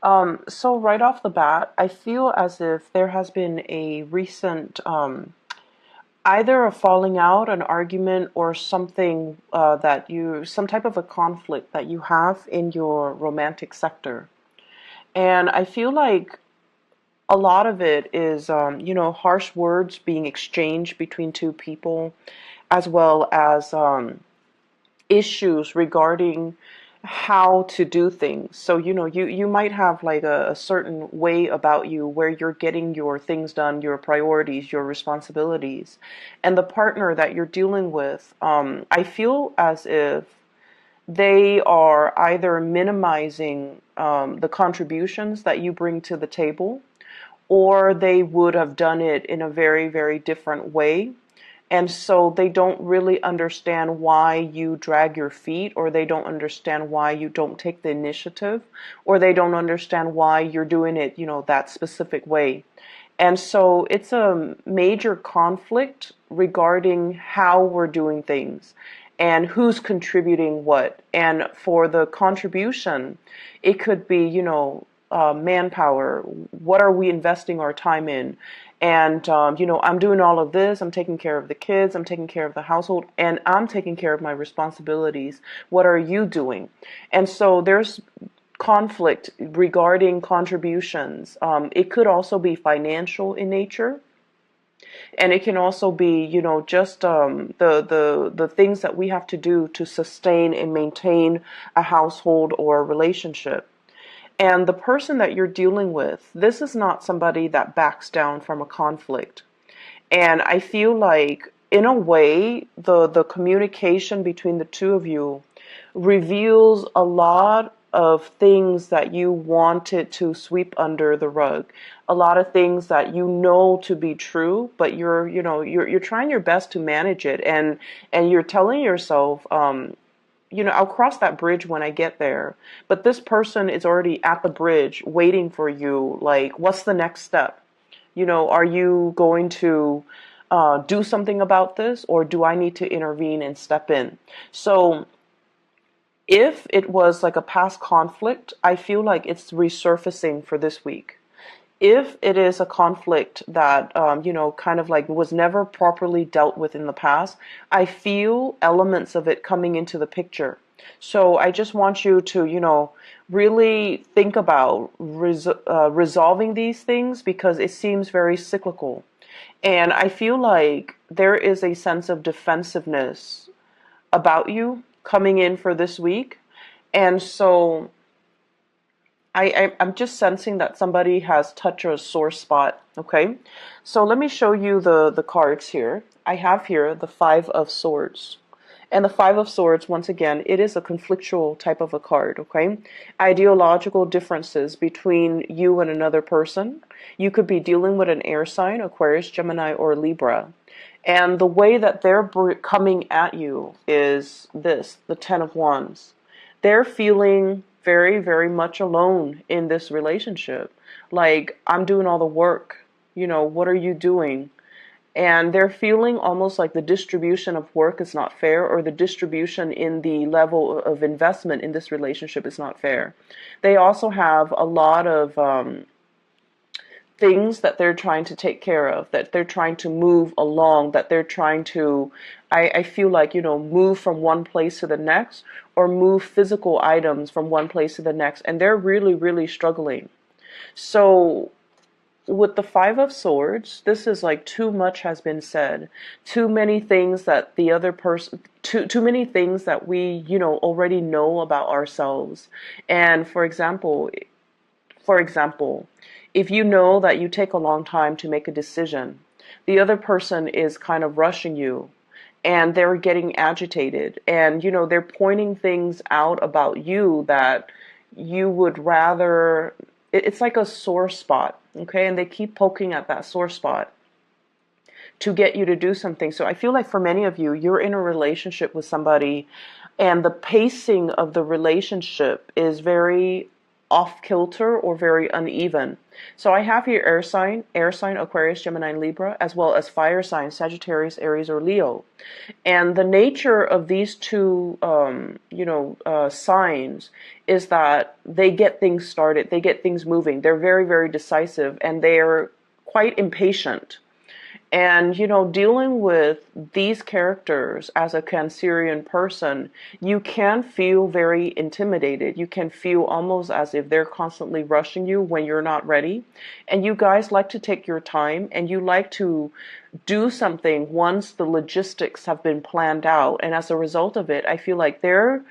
So right off the bat, I feel as if there has been a recent either a falling out, an argument, or something some type of a conflict that you have in your romantic sector. And I feel like a lot of it is, harsh words being exchanged between two people, as well as issues regarding how to do things. So, you might have like a certain way about you where you're getting your things done, your priorities, your responsibilities. And the partner that you're dealing with, I feel as if they are either minimizing the contributions that you bring to the table, or they would have done it in a very, very different way. And so they don't really understand why you drag your feet, or they don't understand why you don't take the initiative, or they don't understand why you're doing it, that specific way. And so it's a major conflict regarding how we're doing things and who's contributing what. And for the contribution, it could be, manpower. What are we investing our time in? And, I'm doing all of this. I'm taking care of the kids. I'm taking care of the household. And I'm taking care of my responsibilities. What are you doing? And so there's conflict regarding contributions. It could also be financial in nature. And it can also be, just the things that we have to do to sustain and maintain a household or a relationship. And the person that you're dealing with, this is not somebody that backs down from a conflict. And I feel like, in a way, the communication between the two of you reveals a lot of things that you wanted to sweep under the rug, a lot of things that you know to be true, but you're trying your best to manage it, and you're telling yourself, I'll cross that bridge when I get there. But this person is already at the bridge waiting for you. Like, what's the next step? Are you going to do something about this, or do I need to intervene and step in? So if it was like a past conflict, I feel like it's resurfacing for this week. If it is a conflict that, kind of like was never properly dealt with in the past, I feel elements of it coming into the picture. So I just want you to, really think about resolving these things, because it seems very cyclical. And I feel like there is a sense of defensiveness about you coming in for this week. And so I'm just sensing that somebody has touched a sore spot. Okay, so let me show you the cards here. I have here the Five of Swords. And the Five of Swords, once again, it is a conflictual type of a card, okay? Ideological differences between you and another person. You could be dealing with an air sign, Aquarius, Gemini, or Libra. And the way that they're coming at you is this, the Ten of Wands. They're feeling very, very much alone in this relationship. Like, I'm doing all the work. What are you doing? And they're feeling almost like the distribution of work is not fair, or the distribution in the level of investment in this relationship is not fair. They also have a lot of things that they're trying to take care of, that they're trying to move along, that they're trying to, I feel like, move from one place to the next, or move physical items from one place to the next. And they're really, really struggling. So with the Five of Swords, this is like too much has been said. Too many things that the other person, too many things that we, already know about ourselves. And for example, if you know that you take a long time to make a decision, the other person is kind of rushing you, and they're getting agitated, and they're pointing things out about you that you would rather, it's like a sore spot, okay? And they keep poking at that sore spot to get you to do something. So I feel like for many of you, you're in a relationship with somebody, and the pacing of the relationship is very off kilter or very uneven. So I have here air sign, Aquarius, Gemini, and Libra, as well as fire sign, Sagittarius, Aries, or Leo. And the nature of these two, signs is that they get things started, they get things moving. They're very, very decisive, and they're quite impatient. And, dealing with these characters as a Cancerian person, you can feel very intimidated. You can feel almost as if they're constantly rushing you when you're not ready. And you guys like to take your time, and you like to do something once the logistics have been planned out. And as a result of it, I feel like they're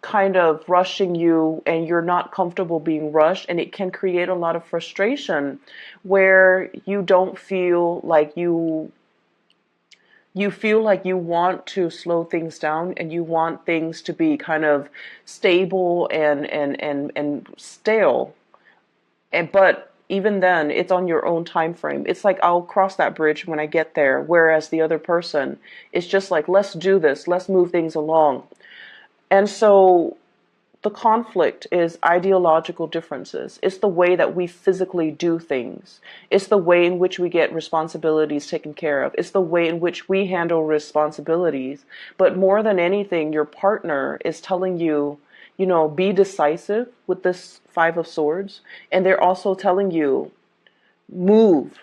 kind of rushing you and you're not comfortable being rushed, and it can create a lot of frustration where you don't feel like you feel like you want to slow things down, and you want things to be kind of stable and stale. But even then, it's on your own time frame. It's like, I'll cross that bridge when I get there, whereas the other person is just like, let's do this, let's move things along. And so the conflict is ideological differences. It's the way that we physically do things. It's the way in which we get responsibilities taken care of. It's the way in which we handle responsibilities. But more than anything, your partner is telling you, be decisive with this Five of Swords. And they're also telling you, move.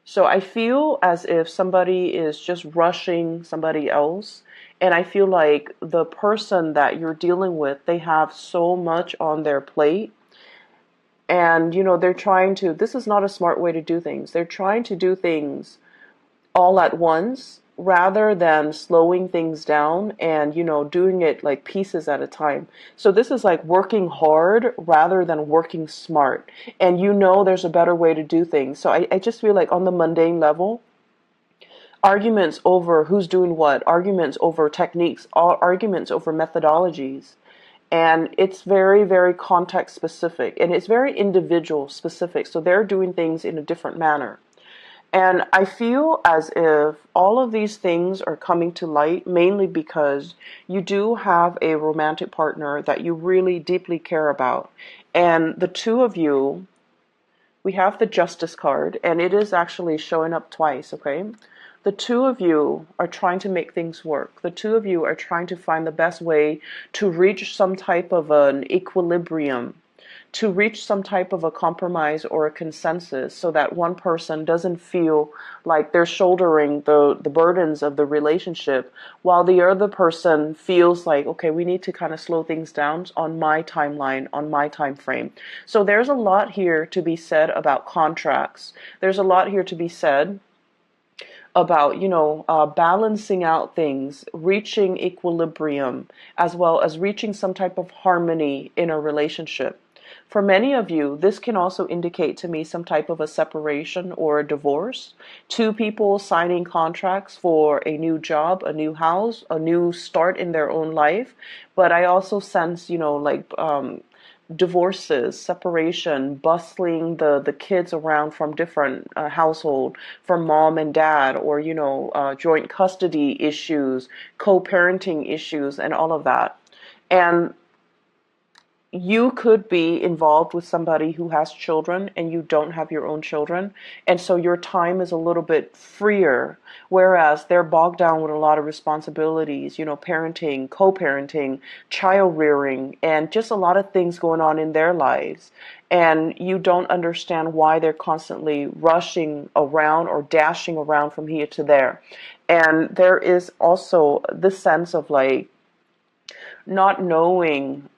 So I feel as if somebody is just rushing somebody else. And I feel like the person that you're dealing with, they have so much on their plate. And, they're trying to, this is not a smart way to do things. They're trying to do things all at once rather than slowing things down and, doing it like pieces at a time. So this is like working hard rather than working smart. And there's a better way to do things. So I just feel like on the mundane level, arguments over who's doing what, arguments over techniques, arguments over methodologies. And it's very, very context specific, and it's very individual specific. So they're doing things in a different manner. And I feel as if all of these things are coming to light mainly because you do have a romantic partner that you really deeply care about. And the two of you, we have the Justice card, and it is actually showing up twice, okay? The two of you are trying to make things work. The two of you are trying to find the best way to reach some type of an equilibrium, to reach some type of a compromise or a consensus, so that one person doesn't feel like they're shouldering the burdens of the relationship, while the other person feels like, okay, we need to kind of slow things down on my timeline, on my time frame. So there's a lot here to be said about contracts. There's a lot here to be said about, balancing out things, reaching equilibrium, as well as reaching some type of harmony in a relationship. For many of you, this can also indicate to me some type of a separation or a divorce. Two people signing contracts for a new job, a new house, a new start in their own life. But I also sense, divorces, separation, bustling the kids around from different household, from mom and dad, or joint custody issues, co-parenting issues, and all of that. And you could be involved with somebody who has children and you don't have your own children. And so your time is a little bit freer, whereas they're bogged down with a lot of responsibilities, parenting, co-parenting, child rearing, and just a lot of things going on in their lives. And you don't understand why they're constantly rushing around or dashing around from here to there. And there is also this sense of like not knowing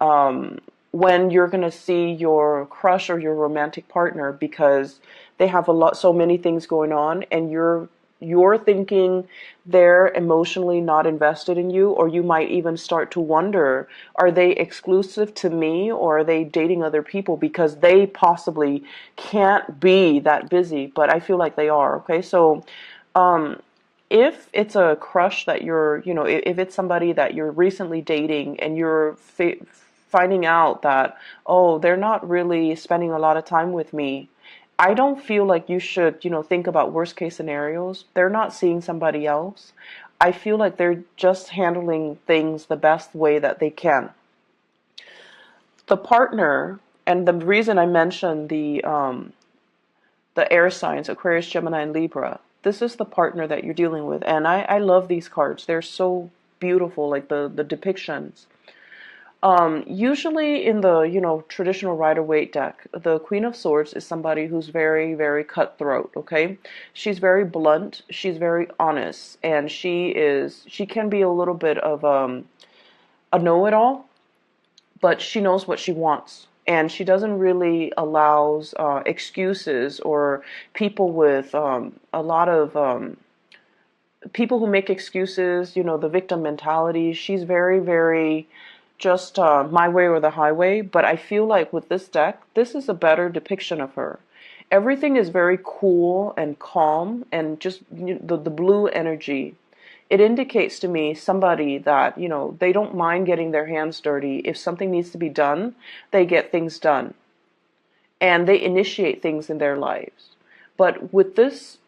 when you're going to see your crush or your romantic partner, because they have so many things going on, and you're thinking they're emotionally not invested in you, or you might even start to wonder, are they exclusive to me, or are they dating other people, because they possibly can't be that busy, but I feel like they are. Okay, so if it's a crush that if it's somebody that you're recently dating and you're finding out that, oh, they're not really spending a lot of time with me, I don't feel like you should, think about worst case scenarios. They're not seeing somebody else. I feel like they're just handling things the best way that they can. The partner And the reason I mentioned the air signs, Aquarius, Gemini, and Libra, this is the partner that you're dealing with. And I love these cards. They're so beautiful, like the depictions. Usually in the, traditional Rider-Waite deck, the Queen of Swords is somebody who's very, very cutthroat, okay? She's very blunt, she's very honest, and she can be a little bit of a know-it-all, but she knows what she wants. And she doesn't really allows excuses or people with a lot of people who make excuses, the victim mentality. She's very, very just my way or the highway. But I feel like with this deck, this is a better depiction of her. Everything is very cool and calm and just the blue energy. It indicates to me somebody that, they don't mind getting their hands dirty. If something needs to be done, they get things done. And they initiate things in their lives. But with this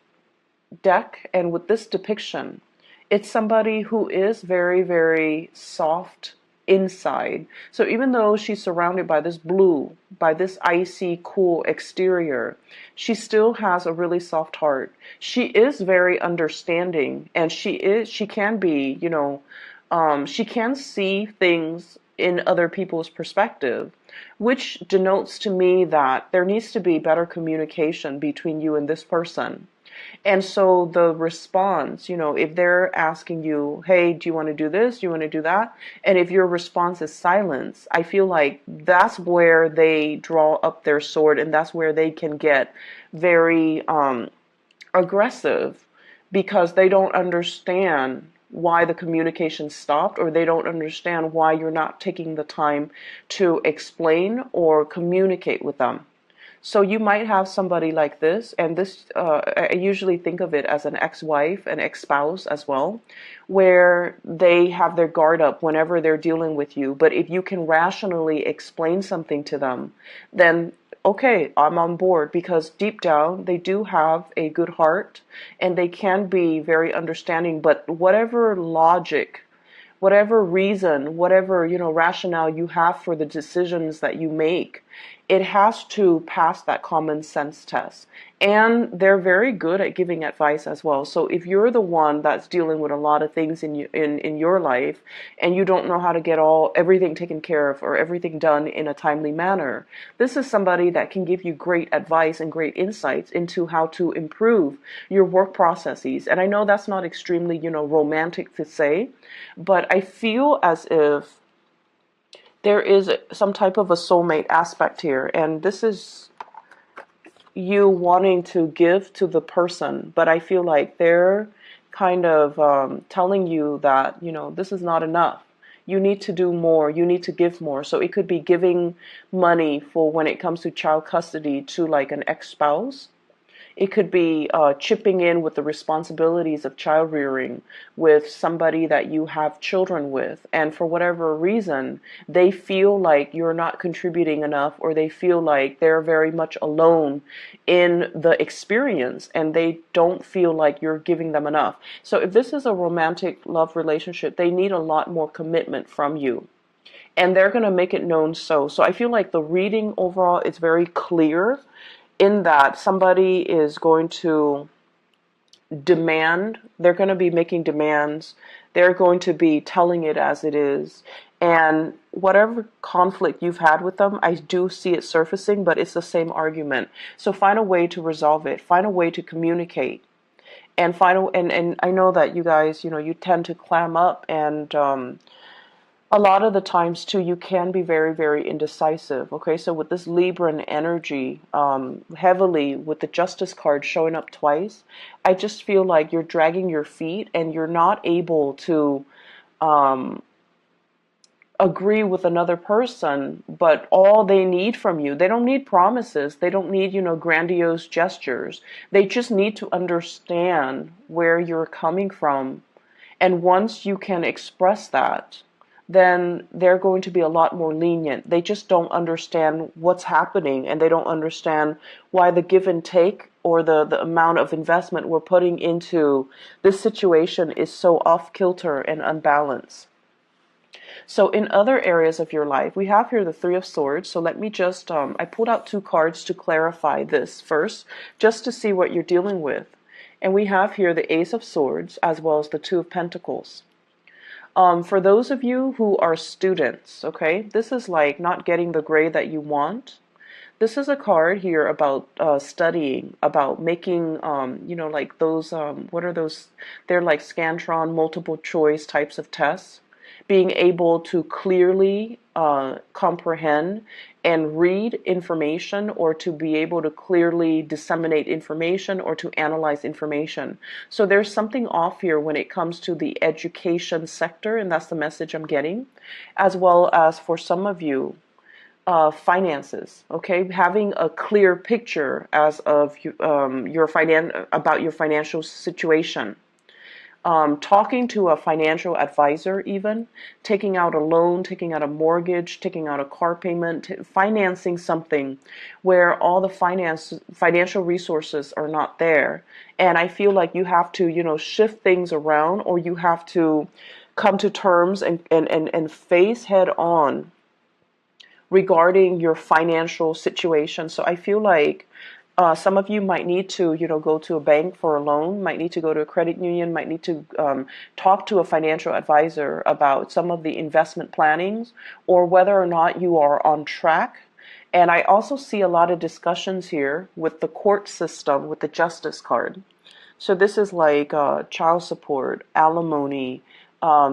deck and with this depiction, it's somebody who is very, very soft inside. So even though she's surrounded by this blue, by this icy, cool exterior, she still has a really soft heart. She is very understanding, and she can be, she can see things in other people's perspective, which denotes to me that there needs to be better communication between you and this person. And so the response, if they're asking you, hey, do you want to do this? Do you want to do that? And if your response is silence, I feel like that's where they draw up their sword, and that's where they can get very aggressive, because they don't understand why the communication stopped, or they don't understand why you're not taking the time to explain or communicate with them. So you might have somebody like this, and this, I usually think of it as an ex-wife, an ex-spouse as well, where they have their guard up whenever they're dealing with you. But if you can rationally explain something to them, then okay, I'm on board, because deep down they do have a good heart and they can be very understanding. But whatever logic, whatever reason, whatever, rationale you have for the decisions that you make, it has to pass that common sense test. And they're very good at giving advice as well. So if you're the one that's dealing with a lot of things in your life, and you don't know how to get everything taken care of or everything done in a timely manner, this is somebody that can give you great advice and great insights into how to improve your work processes. And I know that's not extremely, romantic to say, but I feel as if there is some type of a soulmate aspect here, and this is you wanting to give to the person, but I feel like they're kind of telling you that, this is not enough. You need to do more. You need to give more. So it could be giving money for when it comes to child custody to like an ex-spouse. It could be chipping in with the responsibilities of child rearing with somebody that you have children with. And for whatever reason, they feel like you're not contributing enough, or they feel like they're very much alone in the experience and they don't feel like you're giving them enough. So if this is a romantic love relationship, they need a lot more commitment from you. And they're going to make it known so. So I feel like the reading overall is very clear, in that somebody is going to demand, they're going to be making demands, they're going to be telling it as it is, and whatever conflict you've had with them, I do see it surfacing, but it's the same argument. So find a way to resolve it, find a way to communicate, and and I know that you guys, you tend to clam up, and a lot of the times too, you can be very, very indecisive. Okay, so with this Libran energy, heavily with the Justice card showing up twice, I just feel like you're dragging your feet and you're not able to agree with another person. But all they need from you, they don't need promises, they don't need, grandiose gestures. They just need to understand where you're coming from. And once you can express that, then they're going to be a lot more lenient. They just don't understand what's happening, and they don't understand why the give and take, or the amount of investment we're putting into this situation, is so off kilter and unbalanced. So in other areas of your life, we have here the Three of Swords. So let me just, I pulled out two cards to clarify this first, just to see what you're dealing with. And we have here the Ace of Swords as well as the Two of Pentacles. For those of you who are students, okay, this is like not getting the grade that you want. This is a card here about studying, about making, like those, what are those? They're like Scantron multiple choice types of tests. Being able to clearly comprehend and read information, or to be able to clearly disseminate information or to analyze information. So there's something off here when it comes to the education sector, and that's the message I'm getting, as well as for some of you, finances. Okay, having a clear picture as of about your financial situation. Talking to a financial advisor, even taking out a loan, taking out a mortgage, taking out a car payment, financing something where all the financial resources are not there. And I feel like you have to, shift things around, or you have to come to terms and face head on regarding your financial situation. So I feel like some of you might need to, go to a bank for a loan, might need to go to a credit union, might need to talk to a financial advisor about some of the investment plannings, or whether or not you are on track. And I also see a lot of discussions here with the court system, with the justice card. So this is like child support, alimony,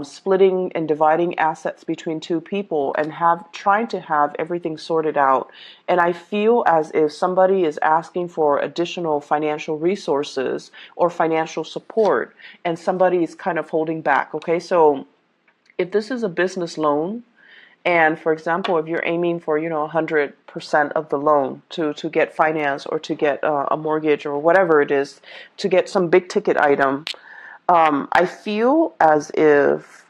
splitting and dividing assets between two people, and trying to have everything sorted out. And I feel as if somebody is asking for additional financial resources or financial support, and somebody is kind of holding back. Okay, so if this is a business loan, and for example, if you're aiming for, 100% of the loan to get finance, or to get a mortgage, or whatever it is, to get some big ticket item, I feel as if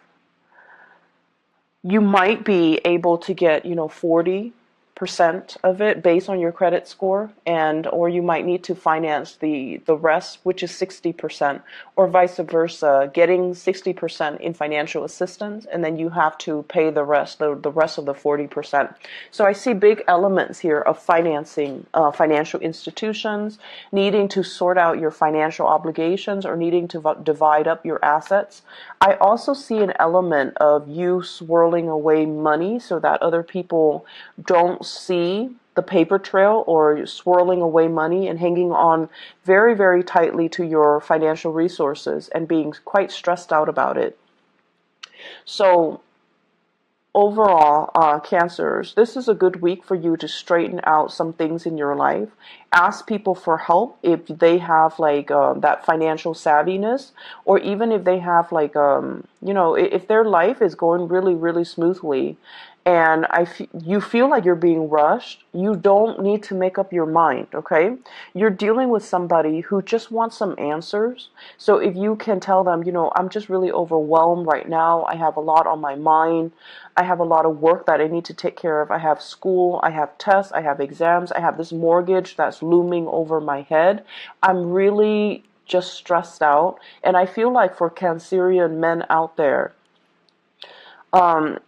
you might be able to get, 40% of it based on your credit score, or you might need to finance the rest, which is 60%, or vice versa, getting 60% in financial assistance, and then you have to pay the rest, the rest of the 40%. So I see big elements here of financing financial institutions, needing to sort out your financial obligations, or needing to divide up your assets. I also see an element of you swirling away money so that other people don't see the paper trail, or swirling away money and hanging on very, very tightly to your financial resources and being quite stressed out about it. So overall, Cancers, this is a good week for you to straighten out some things in your life. Ask people for help if they have like that financial savviness, or even if they have like, if their life is going really, really smoothly, and you feel like you're being rushed, you don't need to make up your mind, okay? You're dealing with somebody who just wants some answers. So if you can tell them, I'm just really overwhelmed right now. I have a lot on my mind. I have a lot of work that I need to take care of. I have school, I have tests, I have exams, I have this mortgage that's looming over my head. I'm really just stressed out. And I feel like for Cancerian men out there,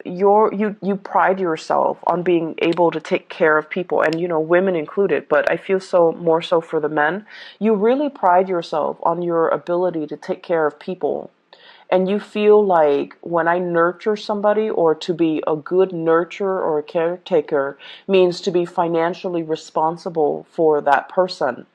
you pride yourself on being able to take care of people, and women included, but I feel so more so for the men. You really pride yourself on your ability to take care of people, and you feel like when I nurture somebody, or to be a good nurturer or a caretaker means to be financially responsible for that person.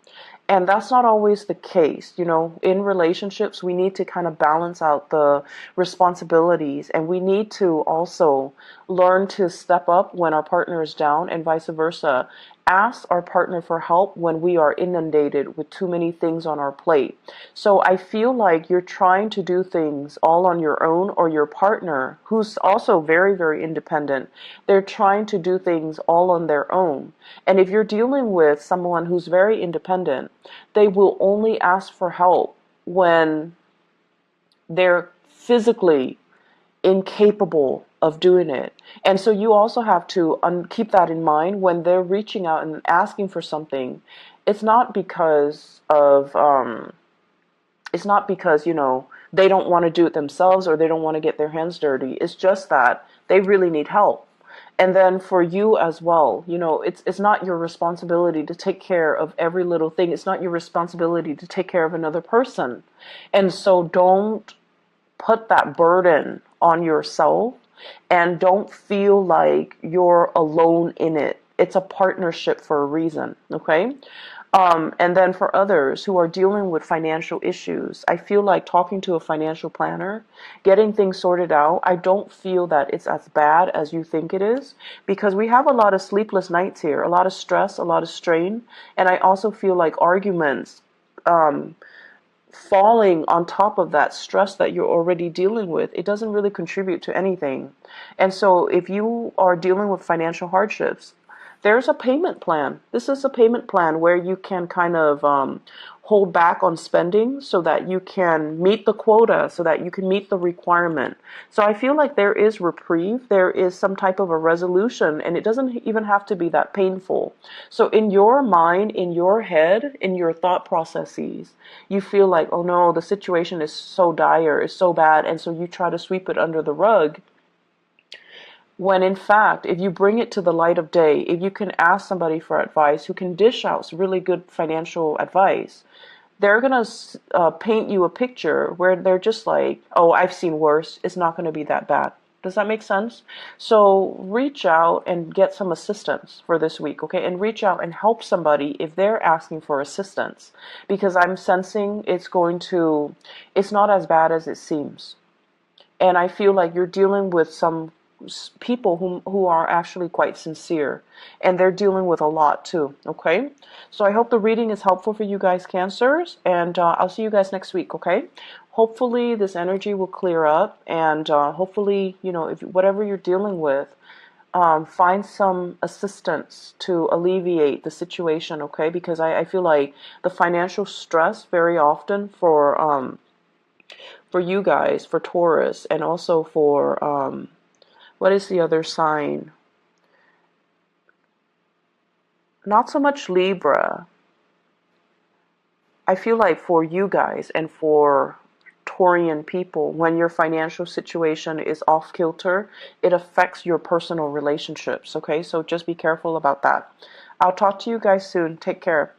And that's not always the case. In relationships, we need to kind of balance out the responsibilities, and we need to also learn to step up when our partner is down, and vice versa. Ask our partner for help when we are inundated with too many things on our plate. So I feel like you're trying to do things all on your own, or your partner, who's also very, very independent, they're trying to do things all on their own. And if you're dealing with someone who's very independent, they will only ask for help when they're physically incapable of doing it. And so you also have to keep that in mind when they're reaching out and asking for something. It's not because of It's not because, they don't want to do it themselves or they don't want to get their hands dirty. It's just that they really need help. And then for you as well, it's not your responsibility to take care of every little thing. It's not your responsibility to take care of another person. And so don't put that burden on yourself, and don't feel like you're alone in it. It's a partnership for a reason, okay? And then for others who are dealing with financial issues, I feel like talking to a financial planner, getting things sorted out, I don't feel that it's as bad as you think it is, because we have a lot of sleepless nights here, a lot of stress, a lot of strain, and I also feel like arguments falling on top of that stress that you're already dealing with, it doesn't really contribute to anything. And so if you are dealing with financial hardships, there's a payment plan. This is a payment plan where you can kind of hold back on spending so that you can meet the quota, so that you can meet the requirement. So I feel like there is reprieve, there is some type of a resolution, and it doesn't even have to be that painful. So in your mind, in your head, in your thought processes, you feel like, oh no, the situation is so dire, is so bad, and so you try to sweep it under the rug. When in fact, if you bring it to the light of day, if you can ask somebody for advice who can dish out really good financial advice, they're going to paint you a picture where they're just like, oh, I've seen worse. It's not going to be that bad. Does that make sense? So reach out and get some assistance for this week, okay? And reach out and help somebody if they're asking for assistance, because I'm sensing it's not as bad as it seems. And I feel like you're dealing with some people who are actually quite sincere, and they're dealing with a lot too, okay? So I hope the reading is helpful for you guys, Cancers, and I'll see you guys next week, okay? Hopefully this energy will clear up, and hopefully, if whatever you're dealing with, find some assistance to alleviate the situation, okay? Because I feel like the financial stress very often for you guys, for Taurus, and also for what is the other sign? Not so much Libra. I feel like for you guys and for Taurian people, when your financial situation is off kilter, it affects your personal relationships, okay? So just be careful about that. I'll talk to you guys soon. Take care.